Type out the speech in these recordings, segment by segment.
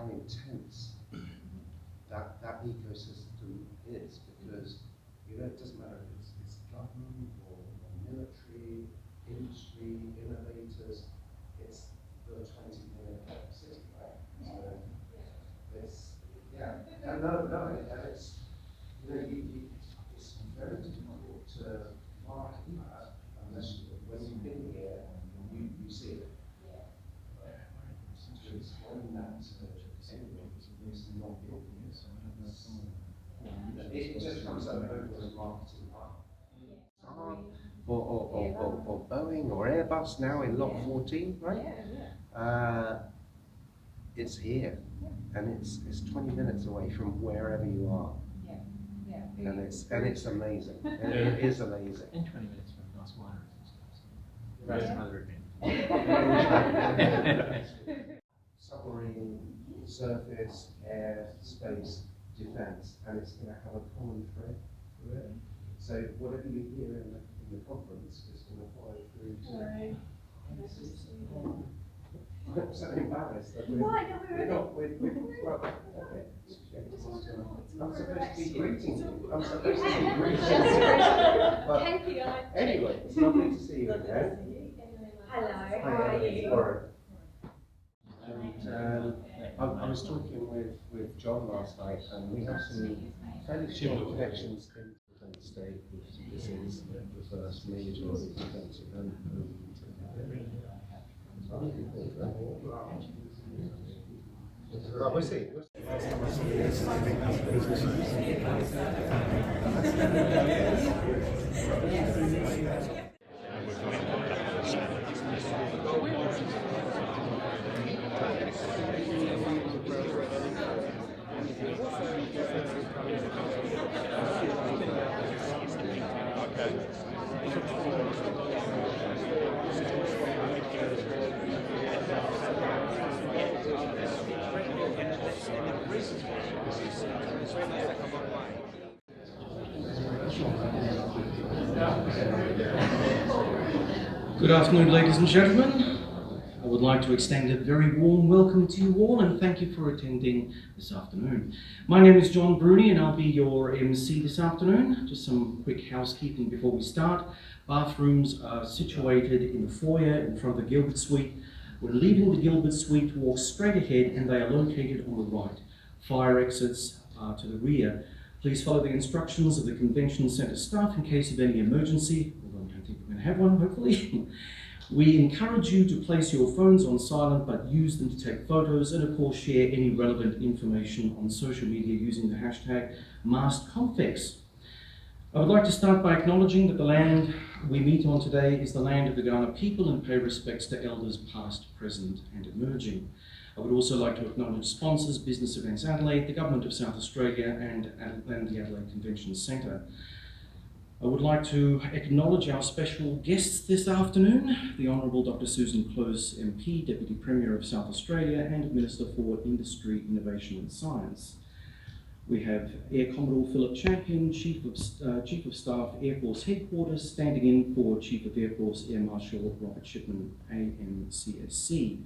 how intense that ecosystem is, because it doesn't matter if it's government or military, industry, innovators. It's the 20 million city, right? So it's and it's it's very difficult to market that unless when you've been here you see it. To explain that to anyone is not obvious. It just comes over as marketing art. Or Boeing or Airbus now in Lot 14, right? It's here, and it's 20 minutes away from wherever you are. And it's amazing. And it is amazing. And 20 minutes from nice wineries and stuff. So that's another event. Submarine, surface, air, space, defence, and it's going to have a common thread through it. So whatever you hear in the conference is going to follow through to. I'm so embarrassed that we're not. Well, okay. I'm supposed to be greeting you. I'm supposed to be greeting you. But anyway, it's lovely to see you again. Hello, how are you? And I was talking with John last night, and we have some fairly strong connections in the state. This is the first major event event. We'll see. Good afternoon, ladies and gentlemen. I would like to extend a very warm welcome to you all and thank you for attending this afternoon. My name is John Bruni and I'll be your MC this afternoon. Just some quick housekeeping before we start. Bathrooms are situated in the foyer in front of the Gilbert Suite. When leaving the Gilbert Suite, walk straight ahead and they are located on the right. Fire exits are to the rear. Please follow the instructions of the Convention Centre staff in case of any emergency, although I don't think we're going to have one, hopefully. We encourage you to place your phones on silent, but use them to take photos and of course share any relevant information on social media using the hashtag MASTConfex. I would like to start by acknowledging that the land we meet on today is the land of the Kaurna people and pay respects to elders past, present and emerging. I would also like to acknowledge sponsors, Business Events Adelaide, the Government of South Australia and the Adelaide Convention Centre. I would like to acknowledge our special guests this afternoon, the Honourable Dr Susan Close MP, Deputy Premier of South Australia and Minister for Industry, Innovation and Science. We have Air Commodore Philip Champion, Chief of Staff, Air Force Headquarters, standing in for Chief of Air Force Air Marshal Robert Shipman, AMCSC.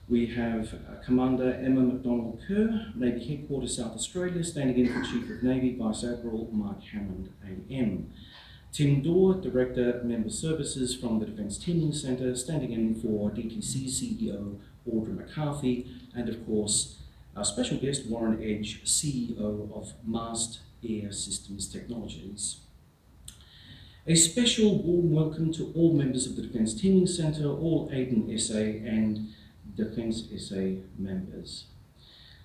We have Commander Emma McDonald-Kerr, Navy Headquarters South Australia, standing in for Chief of Navy Vice Admiral Mark Hammond, AM. Tim Dorr, Director, Member Services from the Defence Teaming Centre, standing in for DTC CEO Audra McCarthy, and of course, our special guest, Warren Edge, CEO of MAST Air Systems Technologies. A special warm welcome to all members of the Defence Teaming Centre, all Aiden SA and Defence SA members.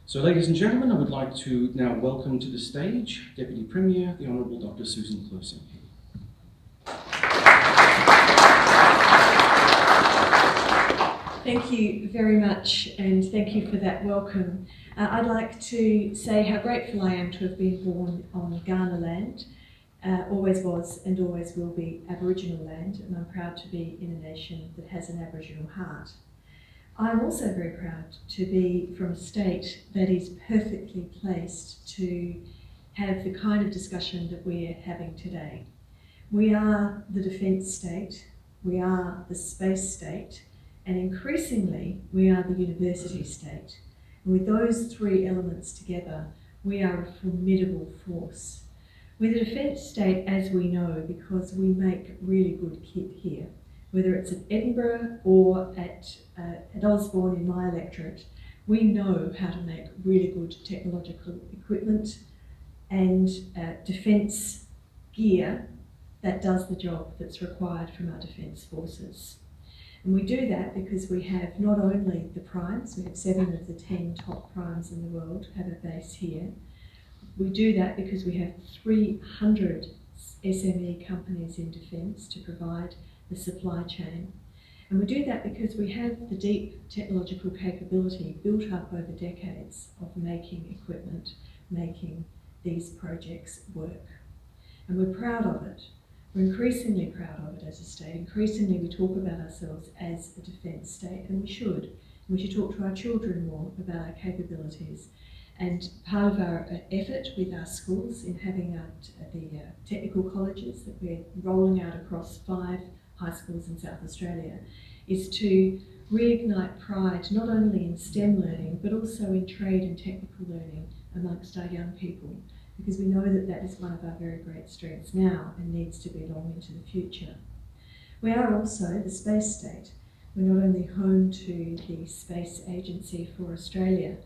So ladies and gentlemen, I would like to now welcome to the stage Deputy Premier, the Honourable Dr Susan Close MP. Thank you very much and thank you for that welcome. I'd like to say how grateful I am to have been born on Kaurna land. Always was and always will be Aboriginal land, and I'm proud to be in a nation that has an Aboriginal heart. I'm also very proud to be from a state that is perfectly placed to have the kind of discussion that we're having today. We are the defence state, we are the space state, and increasingly we are the university state. And with those three elements together, we are a formidable force. We're the defence state, as we know, because we make really good kit here. Whether it's at Edinburgh or at Osborne in my electorate, we know how to make really good technological equipment and defence gear that does the job that's required from our defence forces. And we do that because we have not only the primes, we have 7 of the 10 top primes in the world have a base here. We do that because we have 300 SME companies in defence to provide the supply chain. And we do that because we have the deep technological capability built up over decades of making equipment, making these projects work. And we're proud of it. We're increasingly proud of it as a state. Increasingly we talk about ourselves as a defence state, and we should. And we should talk to our children more about our capabilities. And part of our effort with our schools in having the technical colleges that we're rolling out across 5 high schools in South Australia is to reignite pride not only in STEM learning but also in trade and technical learning amongst our young people, because we know that that is one of our very great strengths now and needs to be long into the future. We are also the space state. We're not only home to the Space Agency for Australia,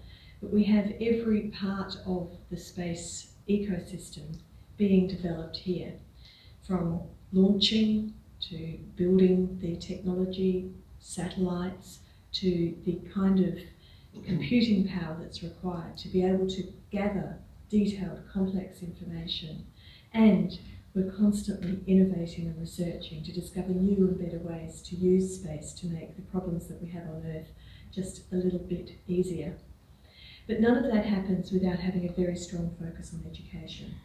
but we have every part of the space ecosystem being developed here, from launching to building the technology, satellites, to the kind of computing power that's required to be able to gather detailed, complex information. And we're constantly innovating and researching to discover new and better ways to use space to make the problems that we have on Earth just a little bit easier. But none of that happens without having a very strong focus on education.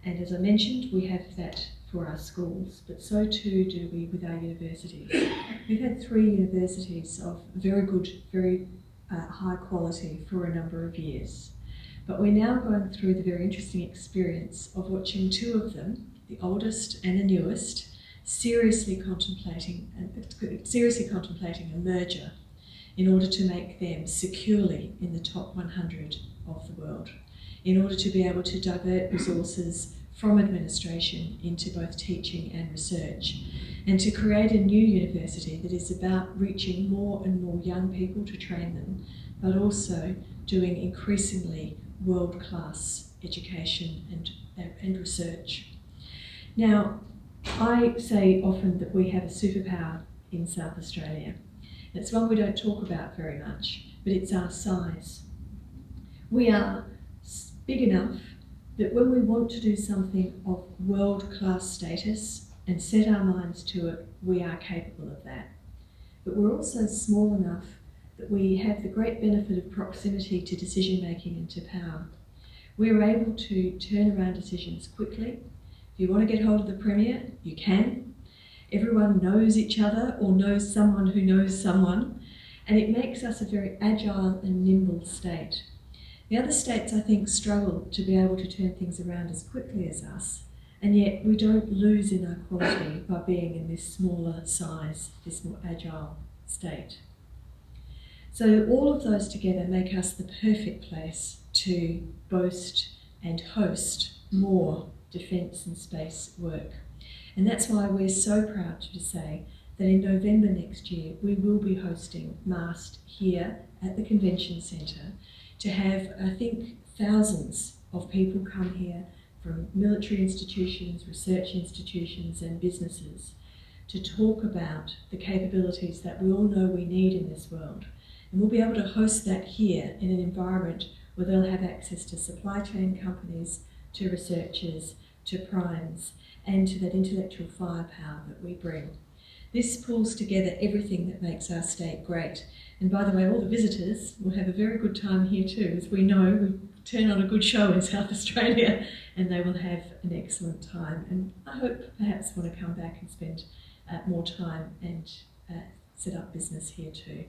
And as I mentioned, we have that for our schools, but so too do we with our universities. We've had 3 universities of very good, very high quality for a number of years. But we're now going through the very interesting experience of watching 2 of them, the oldest and the newest, seriously contemplating a merger in order to make them securely in the top 100 of the world, in order to be able to divert resources from administration into both teaching and research, and to create a new university that is about reaching more and more young people to train them, but also doing increasingly world-class education and research. Now, I say often that we have a superpower in South Australia. It's one we don't talk about very much, but it's our size. We are big enough that when we want to do something of world-class status and set our minds to it, we are capable of that. But we're also small enough that we have the great benefit of proximity to decision-making and to power. We are able to turn around decisions quickly. If you want to get hold of the Premier, you can. Everyone knows each other or knows someone who knows someone, and it makes us a very agile and nimble state. The other states, I think, struggle to be able to turn things around as quickly as us, and yet we don't lose in our quality by being in this smaller size, this more agile state. So all of those together make us the perfect place to boast and host more defence and space work. And that's why we're so proud to say that in November next year, we will be hosting MAST here at the Convention Centre to have, I think, thousands of people come here from military institutions, research institutions and businesses to talk about the capabilities that we all know we need in this world. And we'll be able to host that here in an environment where they'll have access to supply chain companies, to researchers, to primes, and to that intellectual firepower that we bring. This pulls together everything that makes our state great. And by the way, all the visitors will have a very good time here too. As we know, we turn on a good show in South Australia and they will have an excellent time. And I hope perhaps want to come back and spend more time and set up business here too.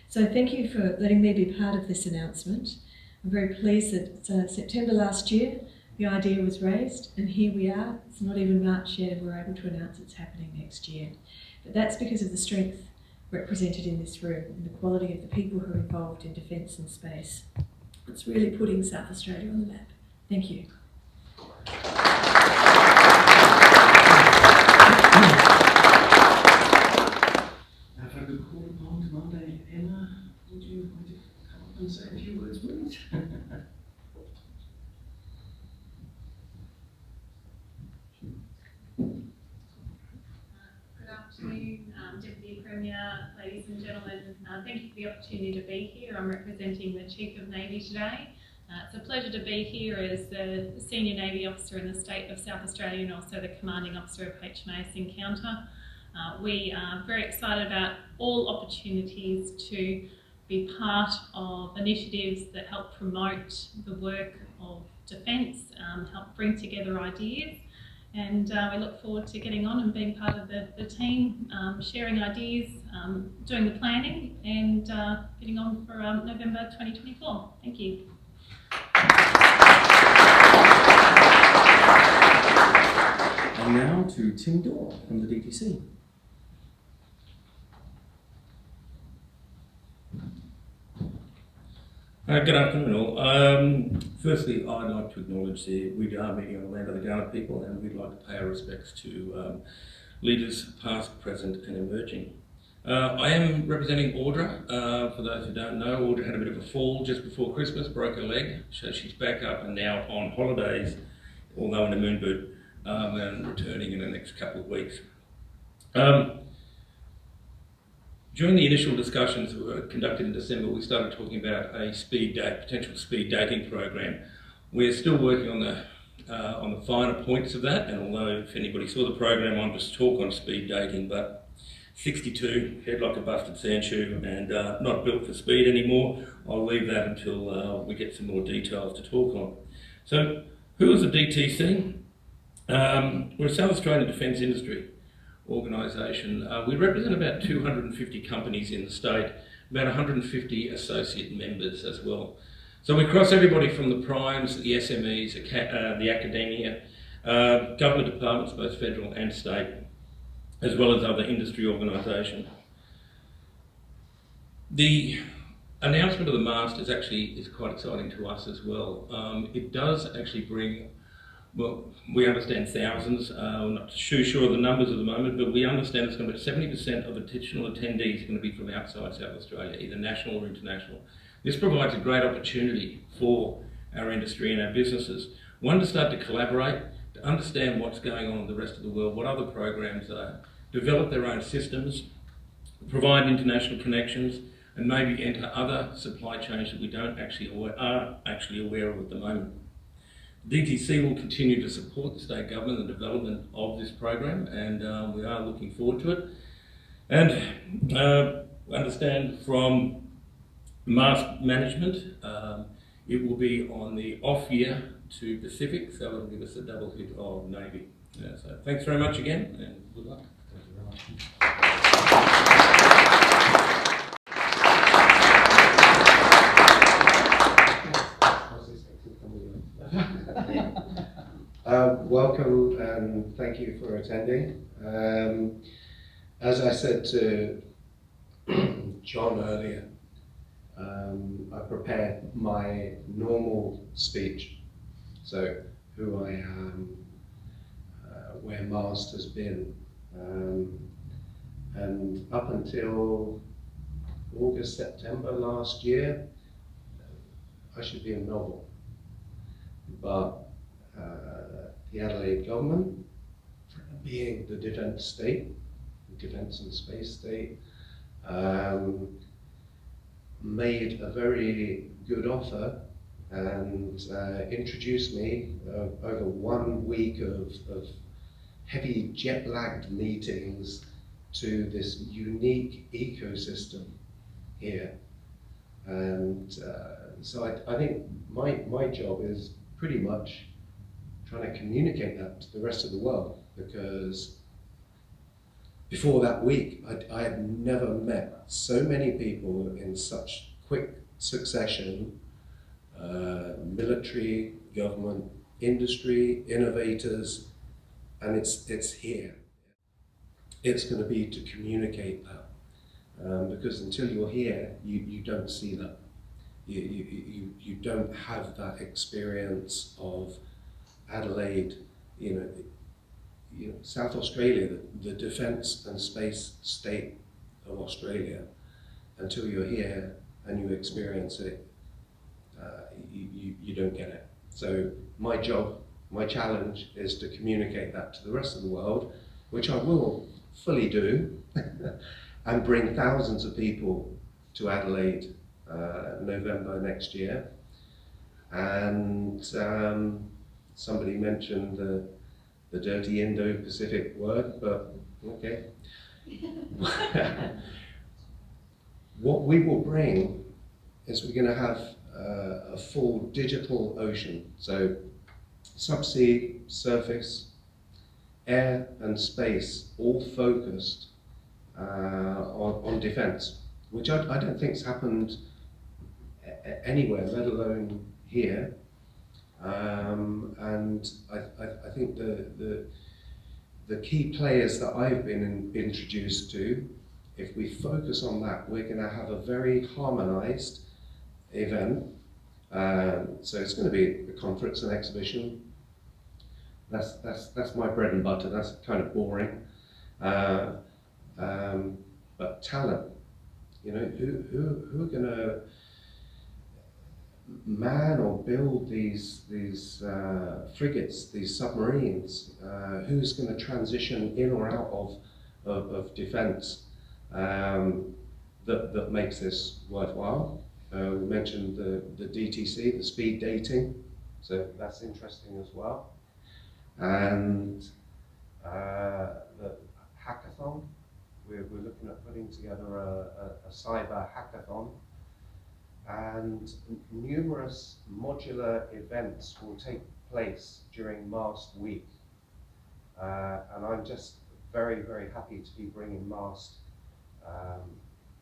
So thank you for letting me be part of this announcement. I'm very pleased that September last year, the idea was raised, and here we are. It's not even March yet, and we're able to announce it's happening next year. But that's because of the strength represented in this room and the quality of the people who are involved in defence and space. It's really putting South Australia on the map. Thank you. If I could call upon Commander Emma, would you want to come up and say a few words, please? Good afternoon, Deputy Premier, ladies and gentlemen. Thank you for the opportunity to be here. I'm representing the Chief of Navy today. It's a pleasure to be here as the Senior Navy Officer in the state of South Australia and also the Commanding Officer of HMAS Encounter. We are very excited about all opportunities to be part of initiatives that help promote the work of defence, help bring together ideas, and we look forward to getting on and being part of the team, sharing ideas, doing the planning and getting on for November 2024. Thank you. And now to Tim Dorr from the DTC. Good afternoon all. Firstly, I'd like to acknowledge we are meeting on the land of the Kaurna people, and we'd like to pay our respects to leaders past, present and emerging. I am representing Audra. For those who don't know, Audra had a bit of a fall just before Christmas, broke her leg, so she's back up and now on holidays, although in a moon boot, and returning in the next couple of weeks. During the initial discussions that were conducted in December, we started talking about a potential speed dating program. We're still working on the finer points of that, and although if anybody saw the program, I'm just talk on speed dating, but 62, head like a busted sand shoe, and not built for speed anymore. I'll leave that until we get some more details to talk on. So, who is the DTC? We're a South Australian Defence Industry organisation. We represent about 250 companies in the state, about 150 associate members as well. So we cross everybody from the primes, the SMEs, the academia, government departments, both federal and state, as well as other industry organisations. The announcement of the MAST is quite exciting to us as well. It does actually bring, well, we understand thousands. We're not too sure of the numbers at the moment, but we understand it's going to be 70% of additional attendees are going to be from outside South Australia, either national or international. This provides a great opportunity for our industry and our businesses. One, to start to collaborate, to understand what's going on in the rest of the world, what other programs are, develop their own systems, provide international connections, and maybe enter other supply chains that we aren't actually aware of at the moment. DTC will continue to support the state government and the development of this program, and we are looking forward to it. And understand from MAST management, it will be on the off year to Pacific, so it'll give us a double hit of Navy. So thanks very much again, and good luck. Thank you very much. Welcome and thank you for attending. As I said to John earlier, I prepared my normal speech, so who I am, where MAST has been, and up until August, September last year, I should be in Melbourne, but the Adelaide government, being the defence state, the defence and space state, made a very good offer and introduced me over 1 week of heavy jet-lagged meetings to this unique ecosystem here. And so I think my job is pretty much trying to communicate that to the rest of the world, because before that week, I had never met so many people in such quick succession, military, government, industry, innovators, and it's here. It's going to be to communicate that. because until you're here, you don't see that. You don't have that experience of Adelaide, South Australia, the defence and space state of Australia. Until you're here and you experience it, you don't get it. So my job, my challenge is to communicate that to the rest of the world, which I will fully do, and bring thousands of people to Adelaide November next year. And somebody mentioned the dirty Indo-Pacific word, but okay. What we will bring is we're going to have a full digital ocean, so subsea, surface, air and space, all focused on defence, which I don't think's happened anywhere, let alone here. And I think the key players that I've been introduced to, if we focus on that, we're going to have a very harmonised event. So it's going to be a conference and exhibition. That's my bread and butter. That's kind of boring. But talent, who are going to man or build these frigates, these submarines? Who's going to transition in or out of defence? That makes this worthwhile. We mentioned the DTC, the speed dating, so that's interesting as well. And the hackathon, we're looking at putting together a cyber hackathon, and numerous modular events will take place during MAST week. And I'm just very, very happy to be bringing MAST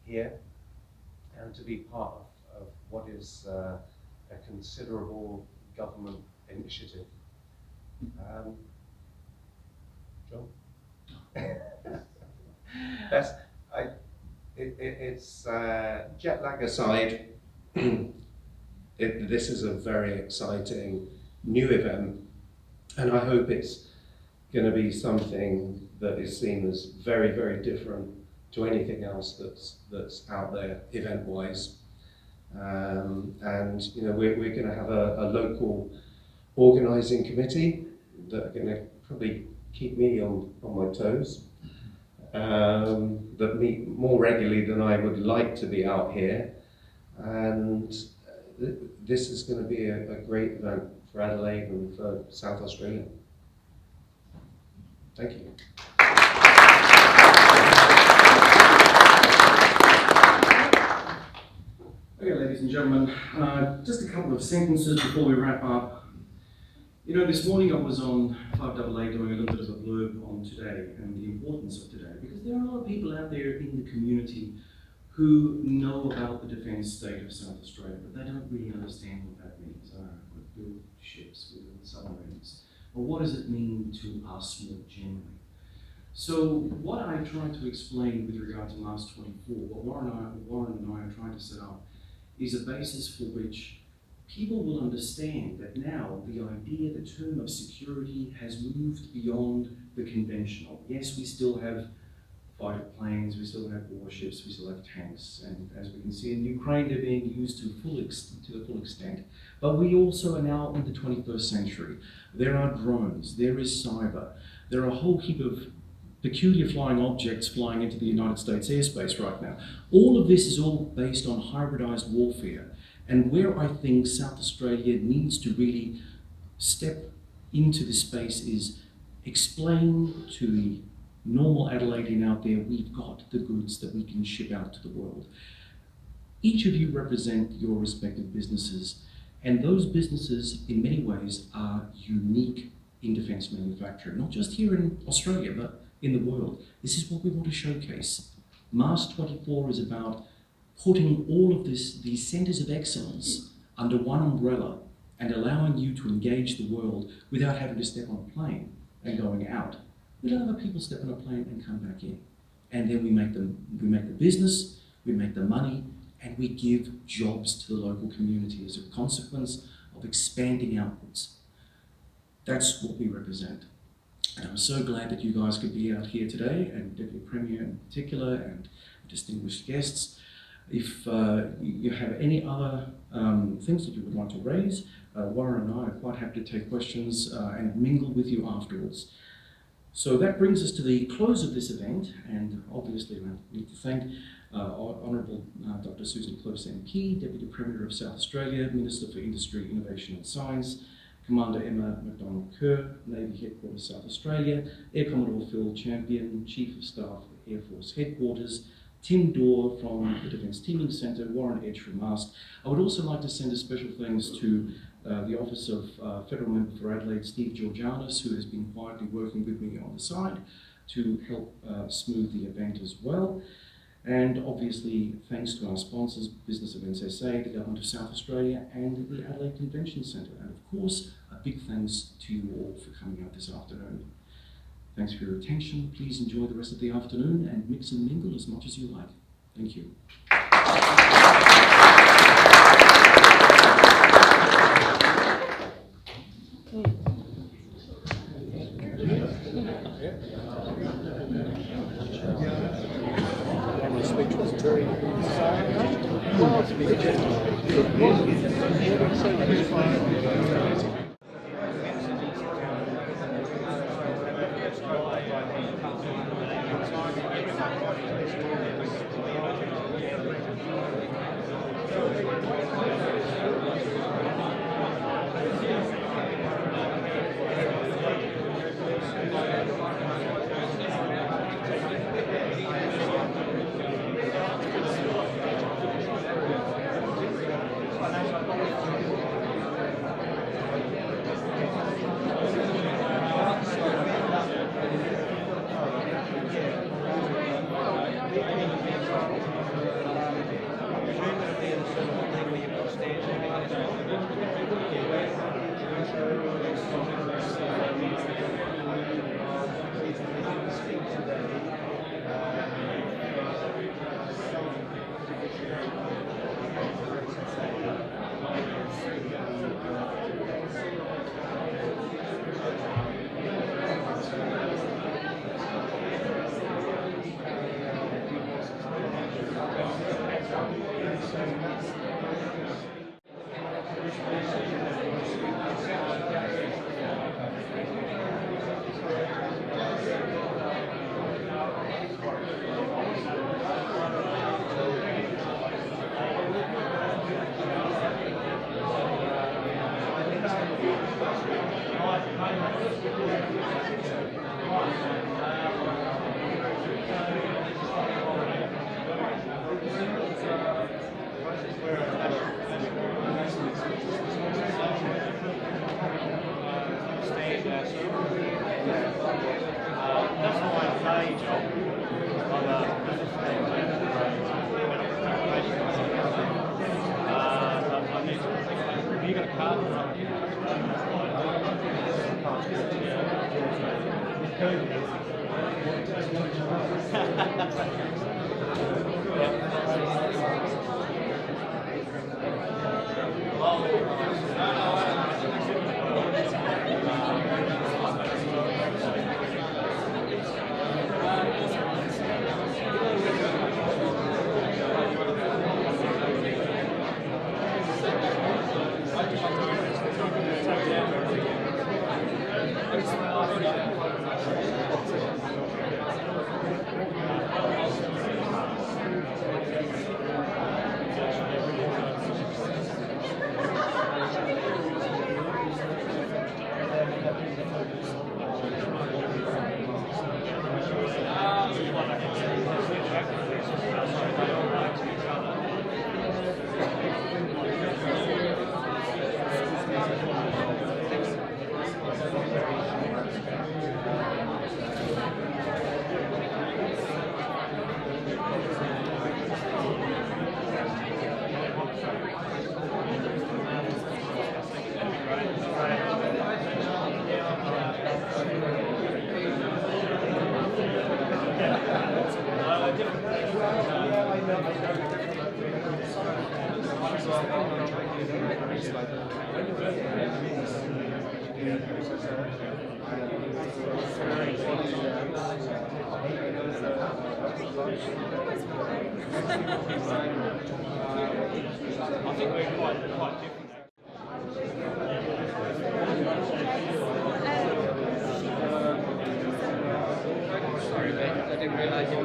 here and to be part of what is a considerable government initiative. John? It's jet lag aside, this is a very exciting new event, and I hope it's going to be something that is seen as very, very different to anything else that's out there event-wise. And we're going to have a local organising committee that are going to probably keep me on my toes, that meet more regularly than I would like to be out here. And this is going to be a great event for Adelaide and for South Australia. Thank you. Okay, ladies and gentlemen, just a couple of sentences before we wrap up. This morning I was on 5AA doing a little bit of a blurb on today and the importance of today, because there are a lot of people out there in the community who know about the defence state of South Australia, but they don't really understand what that means. We build ships, we build submarines. But what does it mean to us more generally? So what I tried to explain with regard to MAST 24, what Warren and I are trying to set up, is a basis for which people will understand that now the idea, the term of security has moved beyond the conventional. Yes, we still have fighter planes, we still have warships, we still have tanks, and as we can see in Ukraine, they're being used to the full extent. But we also are now in the 21st century. There are drones, there is cyber, there are a whole heap of peculiar flying objects flying into the United States airspace right now. All of this is all based on hybridized warfare. And where I think South Australia needs to really step into this space is explain to the normal Adelaidean out there, we've got the goods that we can ship out to the world. Each of you represent your respective businesses, and those businesses in many ways are unique in defence manufacturing, not just here in Australia, but in the world. This is what we want to showcase. MAST 24 is about putting all of these centres of excellence under one umbrella and allowing you to engage the world without having to step on a plane and going out. We let other people step on a plane and come back in. and then we make the business, we make the money, and we give jobs to the local community as a consequence of expanding outwards. That's what we represent. And I'm so glad that you guys could be out here today, and Deputy Premier in particular, and distinguished guests. If you have any other things that you would like to raise, Warren and I are quite happy to take questions and mingle with you afterwards. So that brings us to the close of this event, and obviously I need to thank Honourable Dr Susan Close MP, Deputy Premier of South Australia, Minister for Industry, Innovation and Science, Commander Emma McDonald-Kerr, Navy Headquarters South Australia, Air Commodore Phil Champion, Chief of Staff, Air Force Headquarters, Tim Dorr from the Defence Teaming Centre, Warren Edge from MAST. I would also like to send a special thanks to the Office of Federal Member for Adelaide, Steve Georgianis, who has been quietly working with me on the side to help smooth the event as well. And obviously, thanks to our sponsors, Business Events SA, the Government of South Australia, and the Adelaide Convention Centre. And of course, a big thanks to you all for coming out this afternoon. Thanks for your attention. Please enjoy the rest of the afternoon and mix and mingle as much as you like. Thank you. The speech was very well think we're quite different. Sorry, mate. I didn't realise you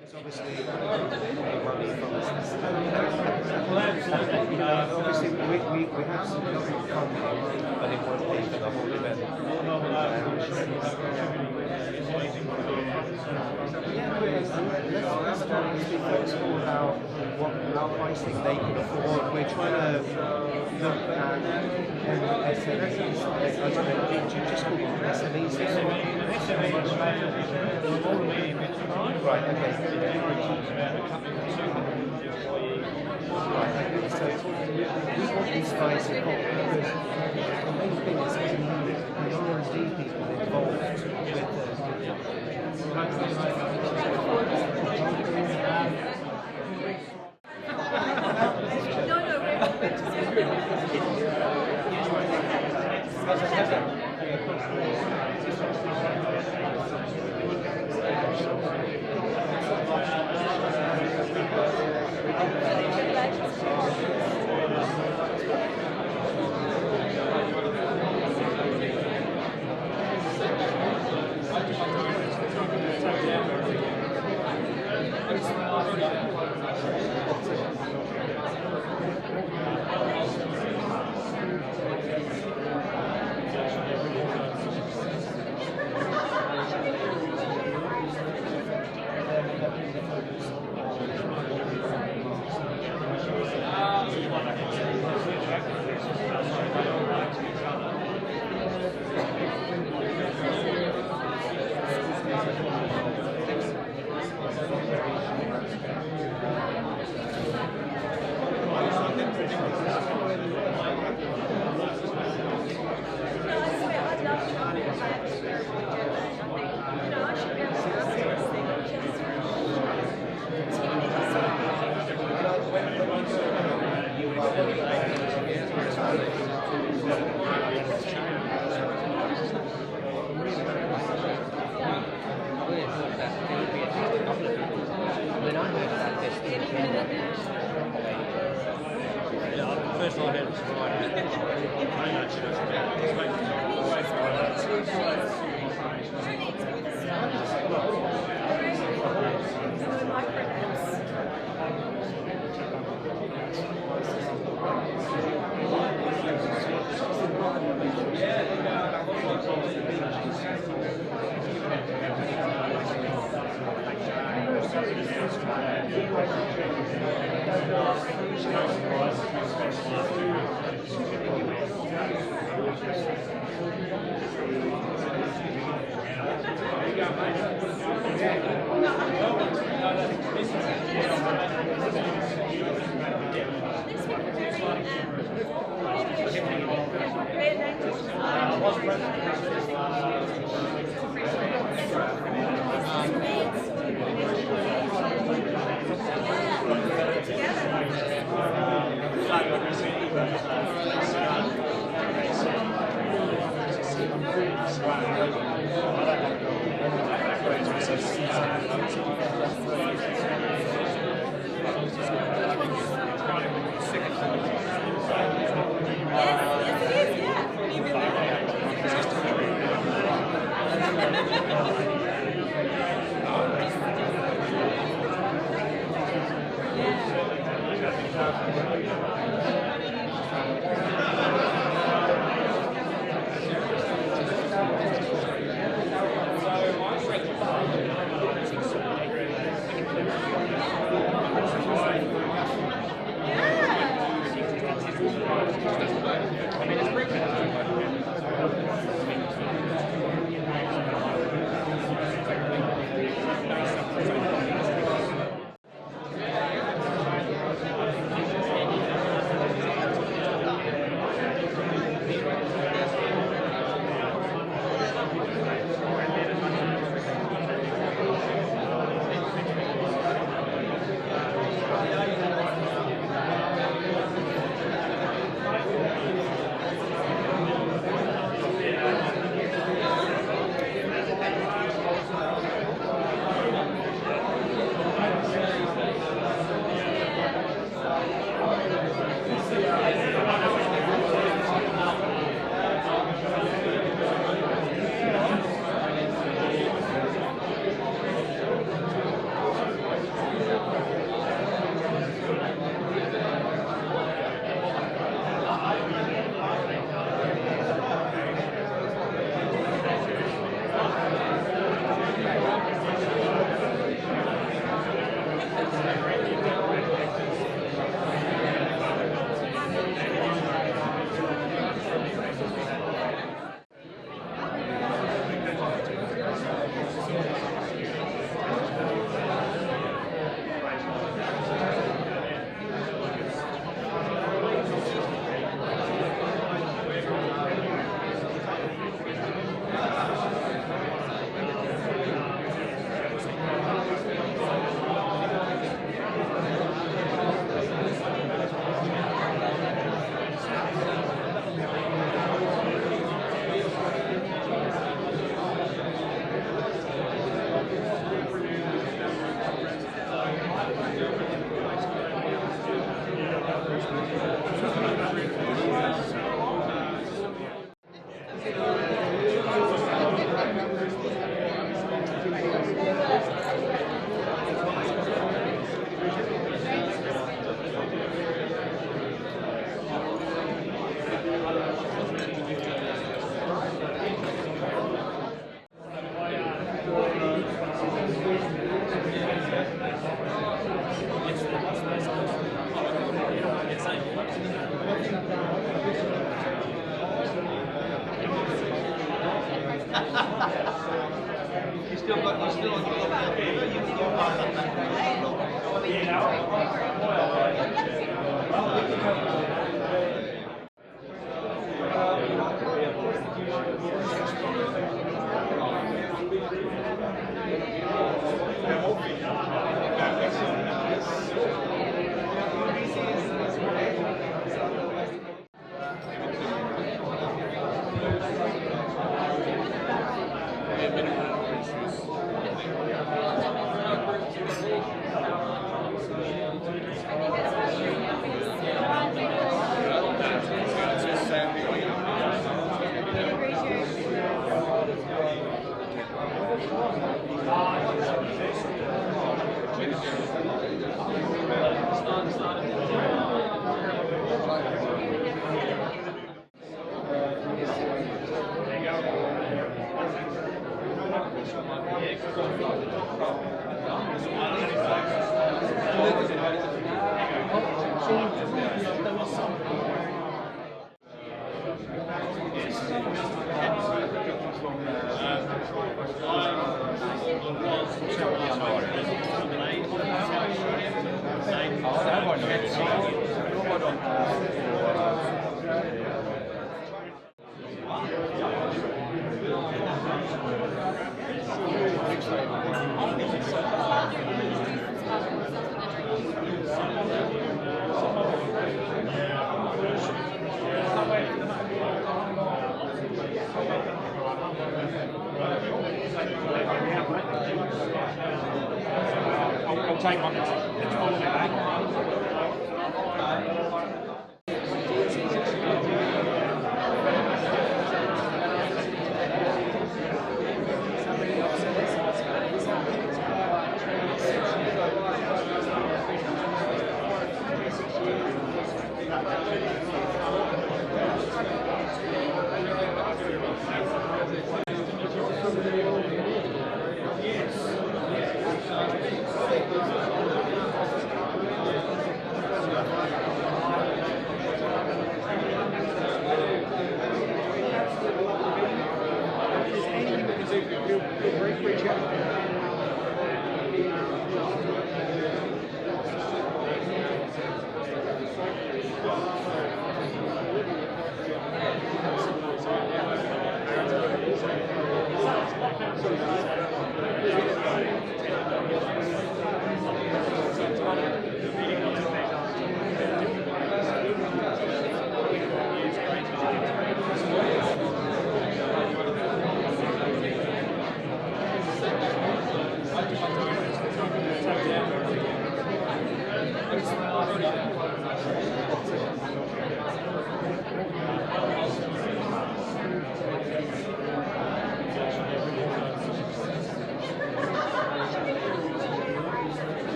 It's obviously money from us. Obviously, we have some government funding, but it won't pay for the whole event. Let's be flexible what pricing they can afford. We're trying to look at SMEs. I don't know, did you just call them SMEs? Right, okay. Right, okay. So we want these guys involved because the main thing is getting the R&D people involved I'll take one.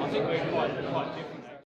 I think we're quite different.